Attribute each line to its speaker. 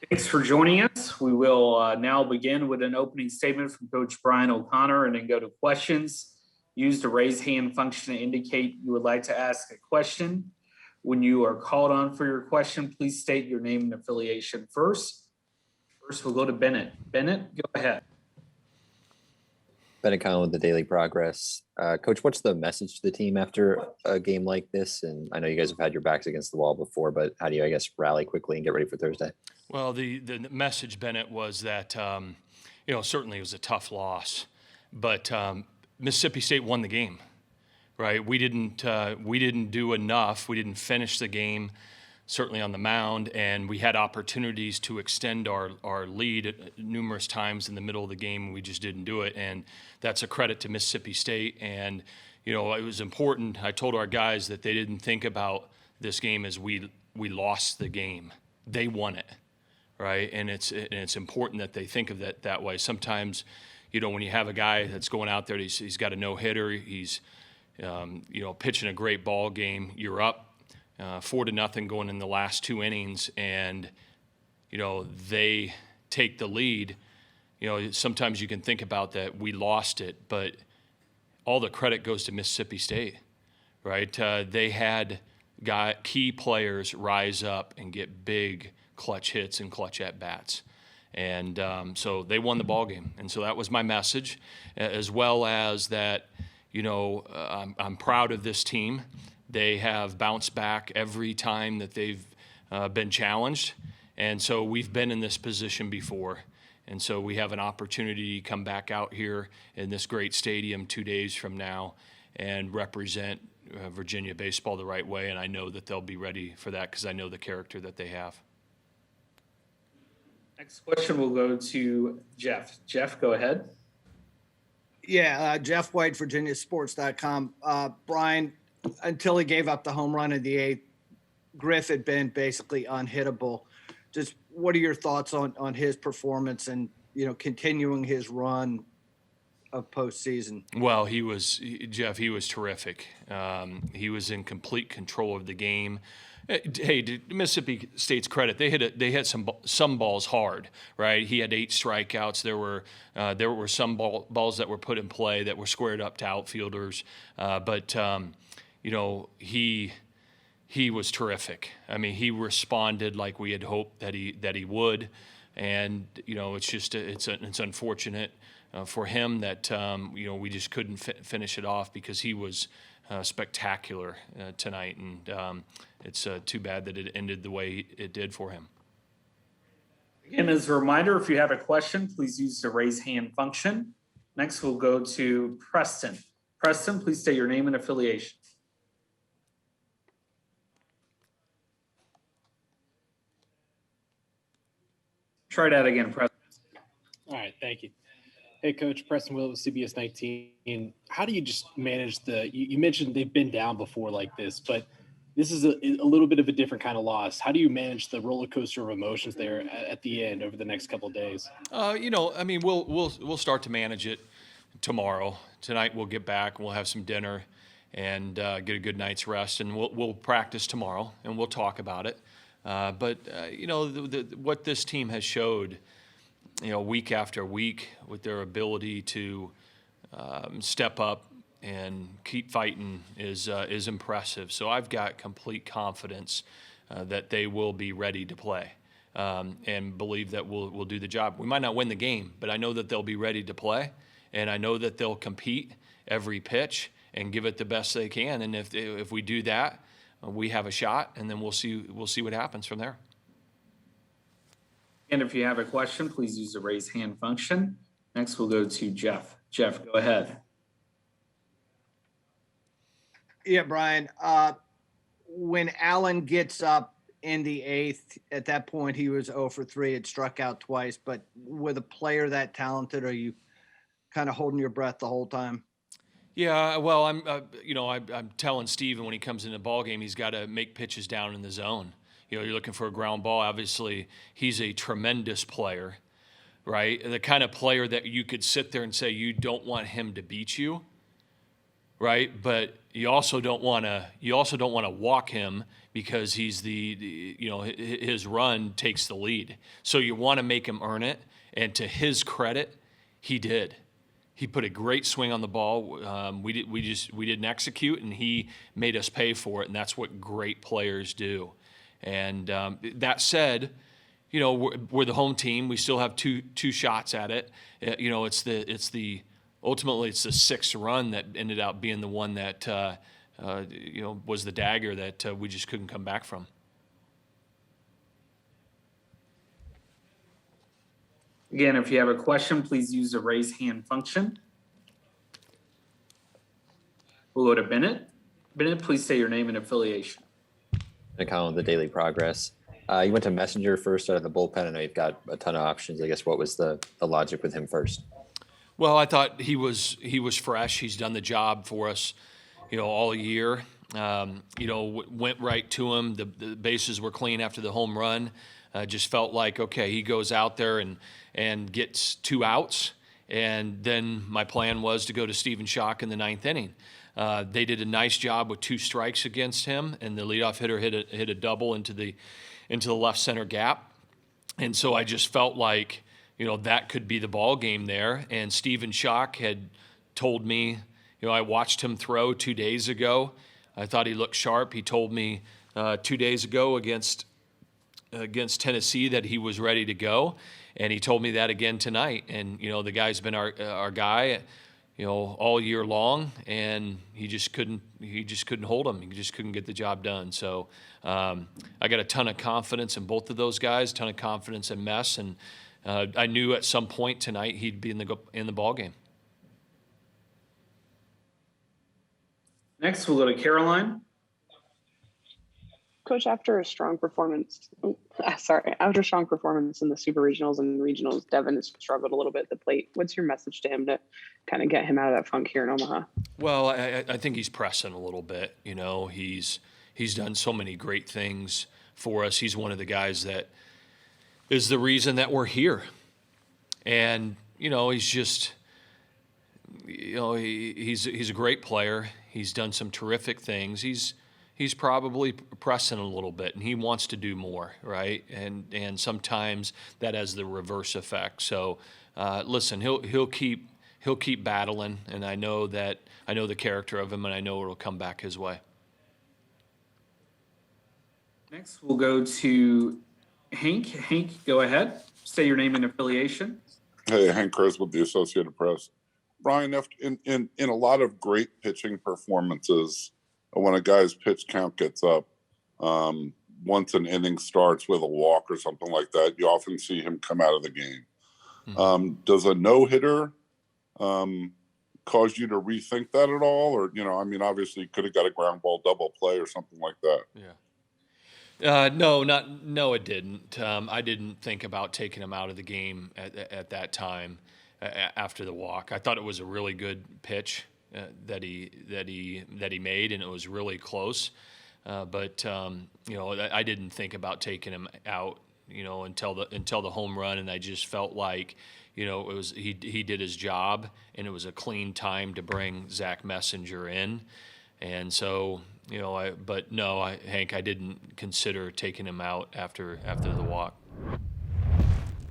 Speaker 1: Thanks for joining us. We will now begin with an opening statement from Coach Brian O'Connor and then go to questions. Use the raise hand function to indicate you would like to ask a question. When you are called on for your question, please state your name and affiliation first. First, we'll go to Bennett. Bennett, go ahead.
Speaker 2: Bennett Conlon with the Daily Progress. Coach, what's the message to the team after a game like this? And I know you guys have had your backs against the wall before, but how do you, rally quickly and get ready for Thursday?
Speaker 3: Well, the message, Bennett, was that, certainly it was a tough loss, but Mississippi State won the game, right? We didn't do enough. We didn't finish the game, certainly on the mound, and we had opportunities to extend our lead numerous times in the middle of the game, and we just didn't do it. And that's a credit to Mississippi State. And, it was important. I told our guys that they didn't think about this game as we lost the game. They won it. Right, and it's important that they think of that way. Sometimes, when you have a guy that's going out there, he's got a no-hitter, he's, pitching a great ball game. You're up 4-0 going in the last 2 innings, and they take the lead. Sometimes you can think about that we lost it, but all the credit goes to Mississippi State, right? They had key players rise up and get big clutch hits and clutch at-bats. And so they won the ball game. And so that was my message, as well as that, I'm proud of this team. They have bounced back every time that they've been challenged. And so we've been in this position before. And so we have an opportunity to come back out here in this great stadium 2 days from now and represent Virginia baseball the right way. And I know that they'll be ready for that because I know the character that they have.
Speaker 1: Next question will go to Jeff. Jeff, go ahead.
Speaker 4: Yeah, Jeff White, VirginiaSports.com. Brian, until he gave up the home run in the 8th, Griff had been basically unhittable. Just what are your thoughts on his performance and, continuing his run of postseason?
Speaker 3: Well, Jeff, he was terrific. He was in complete control of the game. Hey, to Mississippi State's credit, they hit some balls hard, right? He had 8 strikeouts. There were some balls that were put in play that were squared up to outfielders, but he was terrific. I mean, he responded like we had hoped that he would, and it's unfortunate for him that we just couldn't finish it off because he was spectacular tonight, and it's too bad that it ended the way it did for him.
Speaker 1: Again, as a reminder, if you have a question, please use the raise hand function. Next, we'll go to Preston. Preston, please state your name and affiliation. Try that again, Preston.
Speaker 5: All right, thank you. Hey, Coach, Preston Will with CBS 19. How do you just manage you mentioned they've been down before like this, but this is a little bit of a different kind of loss. How do you manage the roller coaster of emotions there at the end over the next couple of days?
Speaker 3: We'll start to manage it tomorrow. Tonight we'll get back, we'll have some dinner and get a good night's rest, and we'll practice tomorrow and we'll talk about it. What this team has showed, week after week with their ability to step up and keep fighting is impressive. So I've got complete confidence that they will be ready to play and believe that we'll do the job. We might not win the game, but I know that they'll be ready to play, and I know that they'll compete every pitch and give it the best they can. And if we do that, we have a shot, and then we'll see what happens from there.
Speaker 1: And if you have a question, please use the raise hand function. Next, we'll go to Jeff. Jeff, go ahead.
Speaker 4: Yeah, Brian. When Allen gets up in the 8th, at that point he was 0 for 3. It struck out twice. But with a player that talented, are you kind of holding your breath the whole time?
Speaker 3: Yeah, well, I'm telling Steven when he comes in the ball game, he's got to make pitches down in the zone. You're looking for a ground ball. Obviously, he's a tremendous player, right? The kind of player that you could sit there and say you don't want him to beat you. right? But you also don't want to walk him because he's his run takes the lead. So you want to make him earn it. And to his credit, he did. He put a great swing on the ball. We didn't execute, and he made us pay for it. And that's what great players do. And that said, we're the home team. We still have two shots at it. Ultimately it's the sixth run that ended up being the one that was the dagger that we just couldn't come back from.
Speaker 1: Again, if you have a question, please use the raise hand function. We'll go to Bennett. Bennett, please say your name and affiliation.
Speaker 2: Account of the Daily Progress. You went to Messenger first out of the bullpen. I know you've got a ton of options. I guess what was the logic with him first?
Speaker 3: Well, I thought he was fresh. He's done the job for us, all year. Went right to him. The bases were clean after the home run. Just felt like, okay, he goes out there and gets 2 outs. And then my plan was to go to Stephen Schock in the 9th inning. They did a nice job with 2 strikes against him, and the leadoff hitter hit a double into the left center gap. And so I just felt like, that could be the ball game there. And Stephen Schock had told me, I watched him throw 2 days ago. I thought he looked sharp. He told me 2 days ago against Tennessee that he was ready to go, and he told me that again tonight. And the guy's been our guy, all year long, and he just couldn't hold him. He just couldn't get the job done. So I got a ton of confidence in both of those guys, a ton of confidence in Mess, and I knew at some point tonight he'd be in the ball game.
Speaker 1: Next, we'll go to Caroline.
Speaker 6: Coach, after a strong performance in the Super Regionals and Regionals, Devin has struggled a little bit at the plate. What's your message to him to kind of get him out of that funk here in Omaha?
Speaker 3: Well, I think he's pressing a little bit. He's done so many great things for us. He's one of the guys that is the reason that we're here. And, he's just, he's a great player. He's done some terrific things. He's probably pressing a little bit, and he wants to do more, right? And sometimes that has the reverse effect. So, listen, he'll keep battling, and I know the character of him, and I know it'll come back his way.
Speaker 1: Next, we'll go to Hank. Hank, go ahead. Say your name and affiliation.
Speaker 7: Hey, Hank Chris with the Associated Press. Brian, in a lot of great pitching performances, when a guy's pitch count gets up, once an inning starts with a walk or something like that, you often see him come out of the game. Mm-hmm. Does a no-hitter cause you to rethink that at all? Or, obviously you could have got a ground ball double play or something like that.
Speaker 3: Yeah. No, it didn't. I didn't think about taking him out of the game at that time after the walk. I thought it was a really good pitch that he made, and it was really close. But I didn't think about taking him out, until the home run, and I just felt like, it was he did his job, and it was a clean time to bring Zach Messenger in, and so. Hank, I didn't consider taking him out after the walk.